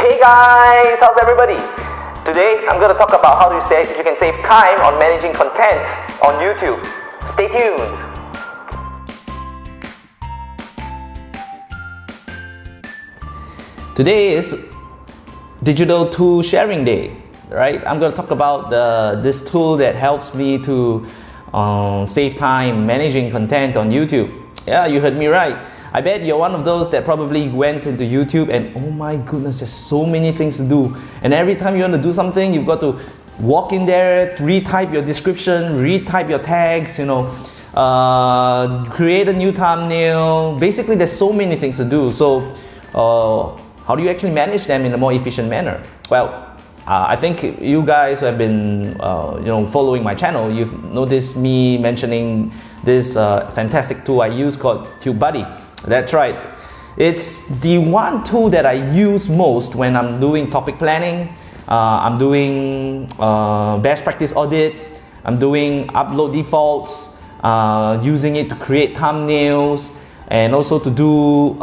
Hey guys, how's everybody? Today I'm going to talk about how you can save time on managing content on YouTube. Stay tuned. Today is Digital Tool Sharing Day, right? I'm going to talk about this tool that helps me to save time managing content on YouTube. Yeah, you heard me right. I bet you're one of those that probably went into YouTube and oh my goodness, there's so many things to do. And every time you want to do something, you've got to walk in there, retype your description, retype your tags, create a new thumbnail. Basically, there's so many things to do. So, how do you actually manage them in a more efficient manner? Well, I think you guys who have been following my channel, you've noticed me mentioning this fantastic tool I use called TubeBuddy. That's right. It's the one tool that I use most when I'm doing topic planning, I'm doing best practice audit, I'm doing upload defaults, using it to create thumbnails, and also to do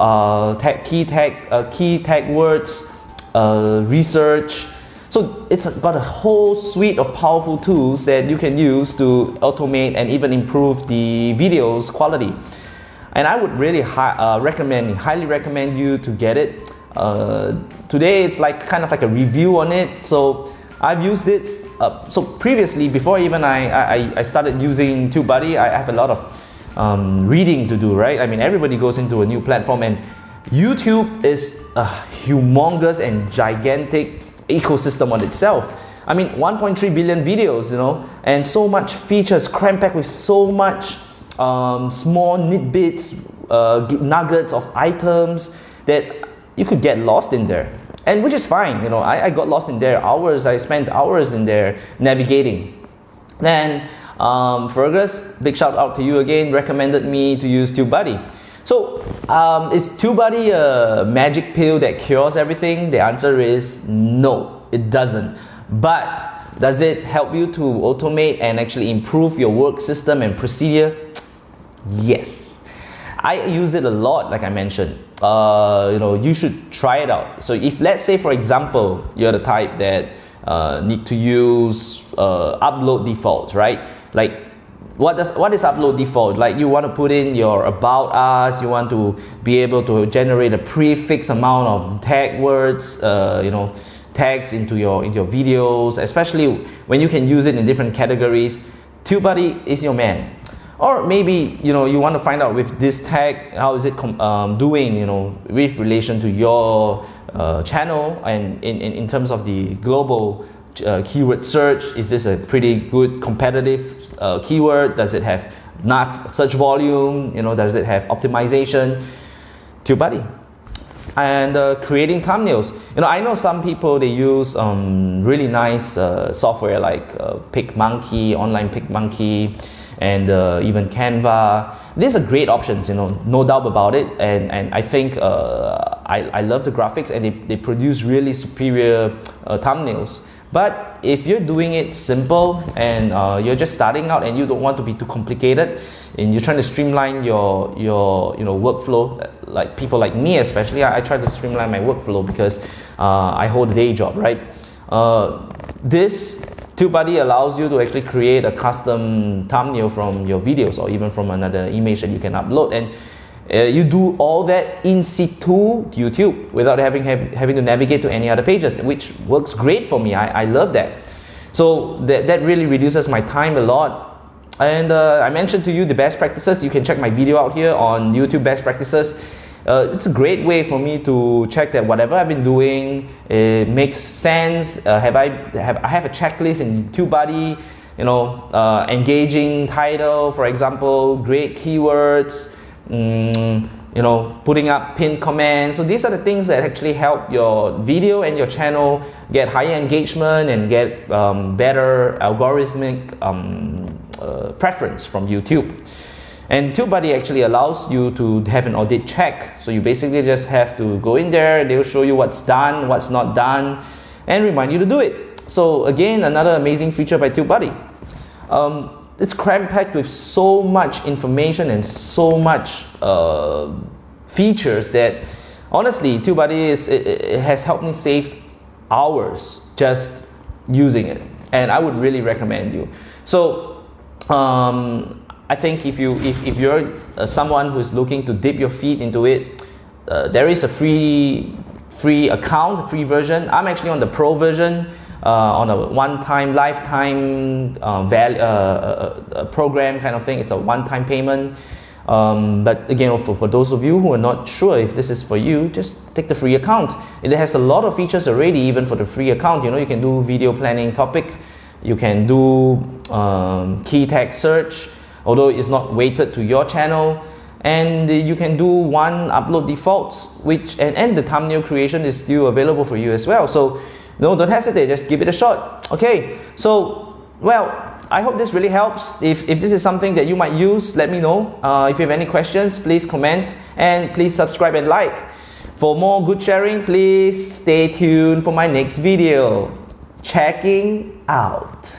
key tag words, research. So it's got a whole suite of powerful tools that you can use to automate and even improve the video's quality. And I would really highly recommend you to get it. Today it's kind of like a review on it. So I've used it. So previously, before even I started using TubeBuddy, I have a lot of reading to do, right? I mean, everybody goes into a new platform, and YouTube is a humongous and gigantic ecosystem on itself. I mean, 1.3 billion videos, and so much features crammed packed with so much small tidbits, nuggets of items that you could get lost in there, and which is fine. I got lost in there. I spent hours in there navigating. Then Fergus, big shout out to you again, recommended me to use TubeBuddy. So is TubeBuddy a magic pill that cures everything? The answer is no, it doesn't. But does it help you to automate and actually improve your work system and procedure? Yes, I use it a lot, like I mentioned. You should try it out. So if, let's say for example, you're the type that need to use upload defaults, right? Like what is upload default? Like you want to put in your about us, you want to be able to generate a prefix amount of tag words, tags into your videos, especially when you can use it in different categories. TubeBuddy is your man. Or maybe you want to find out with this tag, how is it doing with relation to your channel, and in terms of the global keyword search. Is this a pretty good competitive keyword? Does it have enough search volume? Does it have optimization? TubeBuddy. And creating thumbnails. I know some people, they use really nice software like PicMonkey, online PicMonkey, and even Canva. These are great options, no doubt about it. And I think I love the graphics, and they produce really superior thumbnails. But if you're doing it simple and you're just starting out and you don't want to be too complicated, and you're trying to streamline your workflow, like people like me especially, I try to streamline my workflow because I hold a day job, right? This TubeBuddy allows you to actually create a custom thumbnail from your videos or even from another image that you can upload, and you do all that in situ YouTube without having to navigate to any other pages, which works great for me. I love that. So that really reduces my time a lot. And I mentioned to you the best practices. You can check my video out here on YouTube best practices. It's a great way for me to check that whatever I've been doing, it makes sense. I have a checklist in TubeBuddy, engaging title, for example, great keywords, putting up pinned comments. So these are the things that actually help your video and your channel get higher engagement and get better algorithmic preference from YouTube. And TubeBuddy actually allows you to have an audit check. So you basically just have to go in there, they'll show you what's done, what's not done, and remind you to do it. So again, another amazing feature by TubeBuddy. It's cram-packed with so much information and so much features that honestly, TubeBuddy it has helped me save hours just using it, and I would really recommend you. So I think if you're someone who's looking to dip your feet into it, there is a free account, free version. I'm actually on the pro version, on a one-time lifetime program kind of thing. It's a one-time payment. But again, for those of you who are not sure if this is for you, just take the free account. It has a lot of features already, even for the free account. You know, you can do video planning topic, you can do key tag search, although it's not weighted to your channel, and you can do one upload defaults, and the thumbnail creation is still available for you as well. So no, don't hesitate, just give it a shot. Okay, so well, I hope this really helps. If this is something that you might use, let me know. If you have any questions, please comment, and please subscribe and like. For more good sharing, please stay tuned for my next video. Checking out.